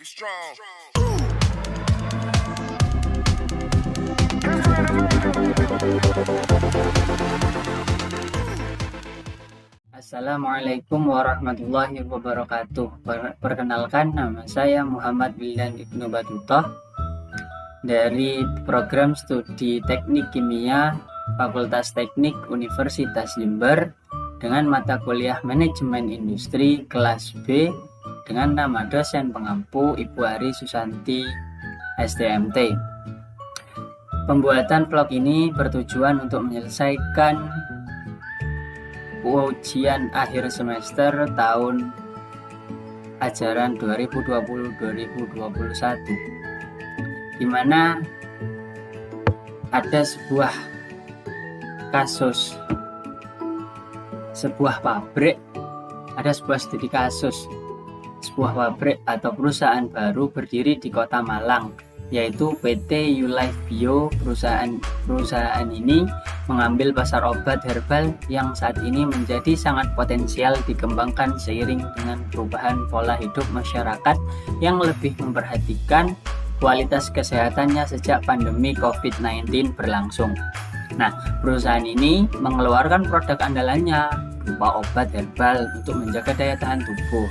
it strong. Assalamualaikum warahmatullahi wabarakatuh. Perkenalkan, nama saya Muhammad Wildan Ibnu Batutah dari Program Studi Teknik Kimia Fakultas Teknik Universitas Jember dengan mata kuliah Manajemen Industri kelas B dengan nama dosen pengampu Ibu Ari Susanti STMT. Pembuatan vlog ini bertujuan untuk menyelesaikan ujian akhir semester tahun ajaran 2020-2021, di mana ada sebuah kasus, sebuah pabrik, ada sebuah studi kasus sebuah pabrik atau perusahaan baru berdiri di Kota Malang, yaitu PT Ulife Bio. Perusahaan ini mengambil pasar obat herbal yang saat ini menjadi sangat potensial dikembangkan seiring dengan perubahan pola hidup masyarakat yang lebih memperhatikan kualitas kesehatannya sejak pandemi COVID-19 berlangsung. Nah, perusahaan ini mengeluarkan produk andalannya berupa obat herbal untuk menjaga daya tahan tubuh.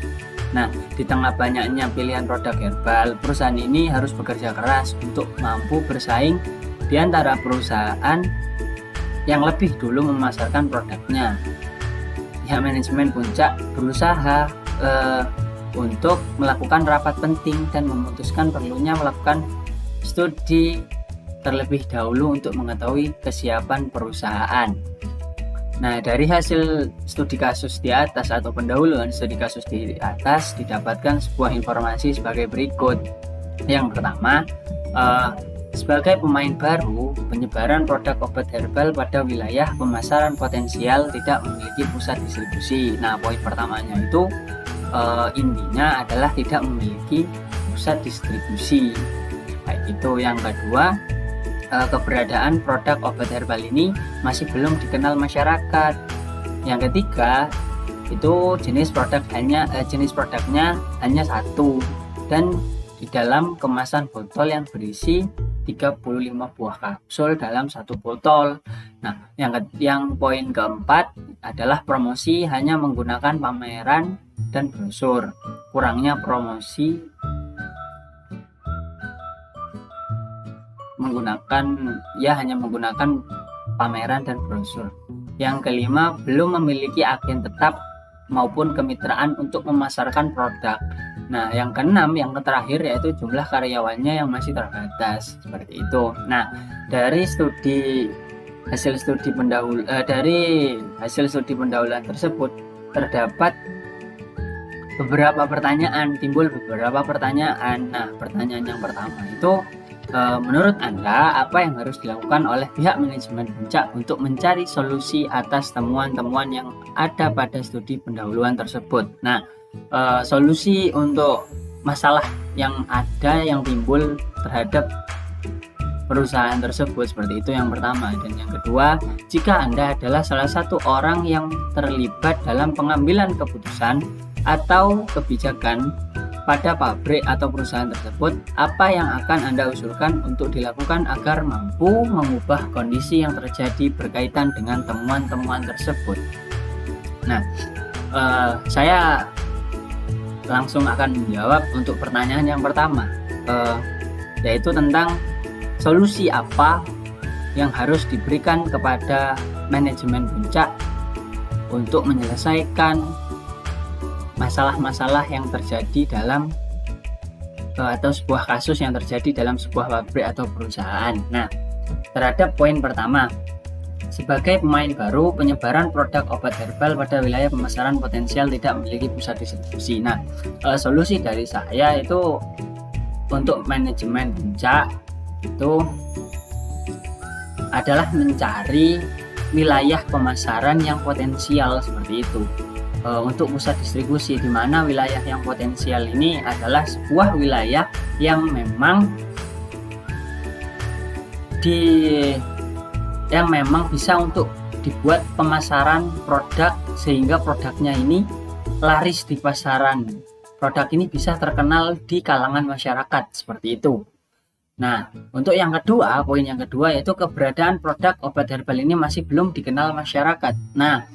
Nah, di tengah banyaknya pilihan produk herbal, perusahaan ini harus bekerja keras untuk mampu bersaing di antara perusahaan yang lebih dulu memasarkan produknya. Pihak manajemen Puncak berusaha untuk melakukan rapat penting dan memutuskan perlunya melakukan studi terlebih dahulu untuk mengetahui kesiapan perusahaan. Nah, dari hasil studi kasus di atas atau pendahuluan studi kasus di atas didapatkan sebuah informasi sebagai berikut. Yang pertama, sebagai pemain baru, penyebaran produk obat herbal pada wilayah pemasaran potensial tidak memiliki pusat distribusi. Nah, poin pertamanya itu intinya adalah tidak memiliki pusat distribusi. Baik itu. Yang kedua, keberadaan produk obat herbal ini masih belum dikenal masyarakat. Yang ketiga, itu jenis produknya hanya satu dan di dalam kemasan botol yang berisi 35 buah kapsul dalam satu botol. Nah, yang poin keempat adalah promosi hanya menggunakan pameran dan brosur. Kurangnya promosi hanya menggunakan pameran dan brosur. Yang kelima, belum memiliki agen tetap maupun kemitraan untuk memasarkan produk. Nah, yang keenam, yang terakhir, yaitu jumlah karyawannya yang masih terbatas. Seperti itu. Nah, dari hasil studi pendahuluan tersebut terdapat timbul beberapa pertanyaan. Nah, pertanyaan yang pertama itu, menurut Anda, apa yang harus dilakukan oleh pihak manajemen Puncak untuk mencari solusi atas temuan-temuan yang ada pada studi pendahuluan tersebut? Nah, solusi untuk masalah yang timbul terhadap perusahaan tersebut seperti itu yang pertama. Dan yang kedua, jika Anda adalah salah satu orang yang terlibat dalam pengambilan keputusan atau kebijakan pada pabrik atau perusahaan tersebut, apa yang akan Anda usulkan untuk dilakukan agar mampu mengubah kondisi yang terjadi berkaitan dengan temuan-temuan tersebut? Nah, saya langsung akan menjawab untuk pertanyaan yang pertama, yaitu tentang solusi apa yang harus diberikan kepada manajemen Puncak untuk menyelesaikan masalah-masalah yang terjadi dalam atau sebuah kasus yang terjadi dalam sebuah pabrik atau perusahaan. Nah, terhadap poin pertama, sebagai pemain baru, penyebaran produk obat herbal pada wilayah pemasaran potensial tidak memiliki pusat distribusi. Nah, solusi dari saya itu untuk manajemen Puncak itu adalah mencari wilayah pemasaran yang potensial seperti itu. Untuk pusat distribusi, di mana wilayah yang potensial ini adalah sebuah wilayah yang memang bisa untuk dibuat pemasaran produk sehingga produknya ini laris di pasaran produk ini bisa terkenal di kalangan masyarakat seperti itu. Nah, untuk yang kedua, poin yang kedua yaitu keberadaan produk obat herbal ini masih belum dikenal masyarakat. Nah,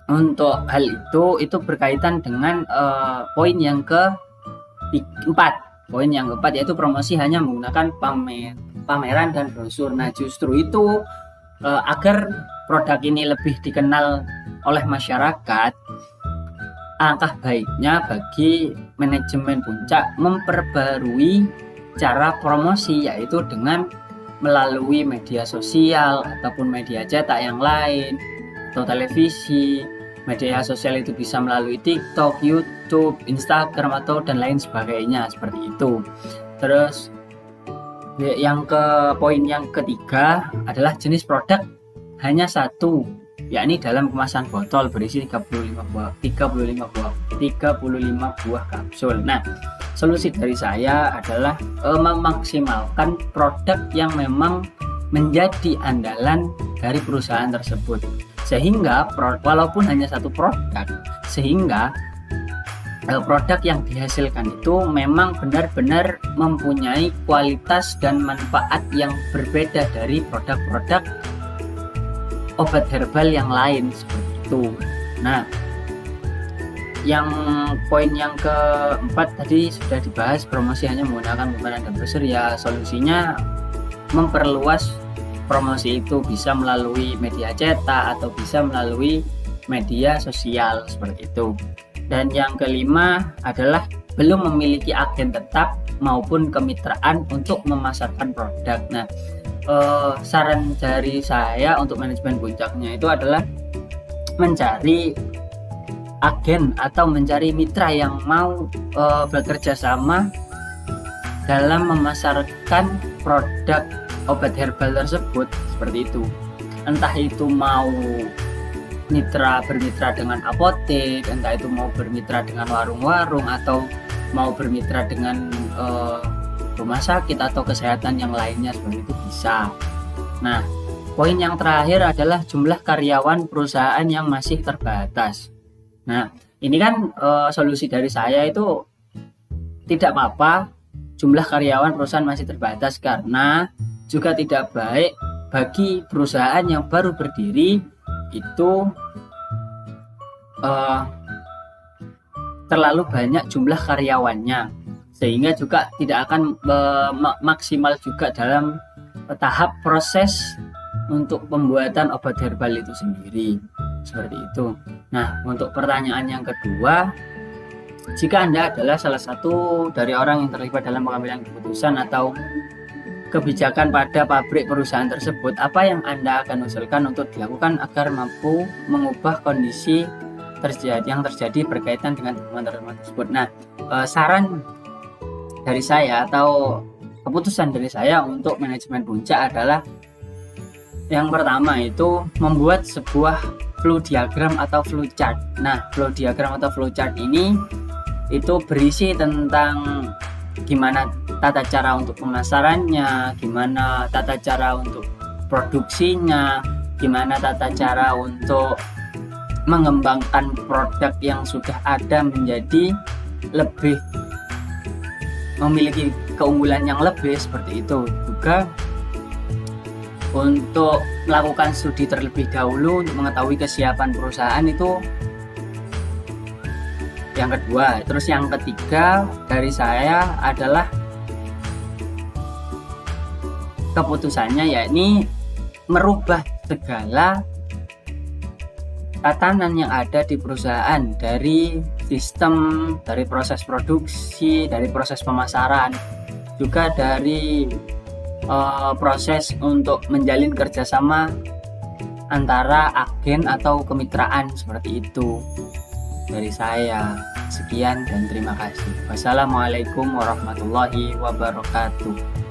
untuk hal itu berkaitan dengan poin yang keempat. Poin yang keempat yaitu promosi hanya menggunakan pameran dan brosur. Nah, justru itu agar produk ini lebih dikenal oleh masyarakat, alangkah baiknya bagi manajemen Puncak memperbarui cara promosi, yaitu dengan melalui media sosial ataupun media cetak yang lain atau televisi. Media sosial itu bisa melalui TikTok, YouTube, Instagram atau dan lain sebagainya seperti itu. Terus poin yang ketiga adalah jenis produk hanya satu, yakni dalam kemasan botol berisi 35 buah kapsul. Nah, solusi dari saya adalah memaksimalkan produk yang memang menjadi andalan dari perusahaan tersebut, sehingga walaupun hanya satu produk, sehingga produk yang dihasilkan itu memang benar-benar mempunyai kualitas dan manfaat yang berbeda dari produk-produk obat herbal yang lain seperti itu. Nah, yang poin yang keempat tadi sudah dibahas, promosi hanya menggunakan pameran dan brosur. Ya, solusinya memperluas promosi itu, bisa melalui media cetak atau bisa melalui media sosial seperti itu. Dan yang kelima adalah belum memiliki agen tetap maupun kemitraan untuk memasarkan produk. Nah, saran dari saya untuk manajemen Puncaknya itu adalah mencari agen atau mencari mitra yang mau bekerja sama dalam memasarkan produk obat herbal tersebut seperti itu. Entah itu mau bermitra dengan apotek, entah itu mau bermitra dengan warung-warung atau mau bermitra dengan rumah sakit atau kesehatan yang lainnya, seperti itu bisa. Nah, poin yang terakhir adalah jumlah karyawan perusahaan yang masih terbatas. Nah, ini kan solusi dari saya itu tidak apa-apa jumlah karyawan perusahaan masih terbatas, karena juga tidak baik bagi perusahaan yang baru berdiri itu terlalu banyak jumlah karyawannya, sehingga juga tidak akan maksimal juga dalam tahap proses untuk pembuatan obat herbal itu sendiri seperti itu. Nah, untuk pertanyaan yang kedua, jika Anda adalah salah satu dari orang yang terlibat dalam pengambilan keputusan atau kebijakan pada pabrik perusahaan tersebut, apa yang Anda akan usulkan untuk dilakukan agar mampu mengubah kondisi yang terjadi berkaitan dengan teman-teman tersebut? Nah, saran dari saya atau keputusan dari saya untuk manajemen Puncak adalah yang pertama itu membuat sebuah flow diagram atau flow chart. Nah, flow diagram atau flow chart ini itu berisi tentang gimana tata cara untuk pemasarannya, gimana tata cara untuk produksinya, gimana tata cara untuk mengembangkan produk yang sudah ada menjadi lebih memiliki keunggulan yang lebih seperti itu. Juga untuk melakukan studi terlebih dahulu untuk mengetahui kesiapan perusahaan itu yang kedua. Terus yang ketiga dari saya adalah keputusannya, yakni merubah segala tatanan yang ada di perusahaan, dari sistem, dari proses produksi, dari proses pemasaran, juga dari proses untuk menjalin kerjasama antara agen atau kemitraan seperti itu. Dari saya sekian dan terima kasih. Wassalamualaikum warahmatullahi wabarakatuh.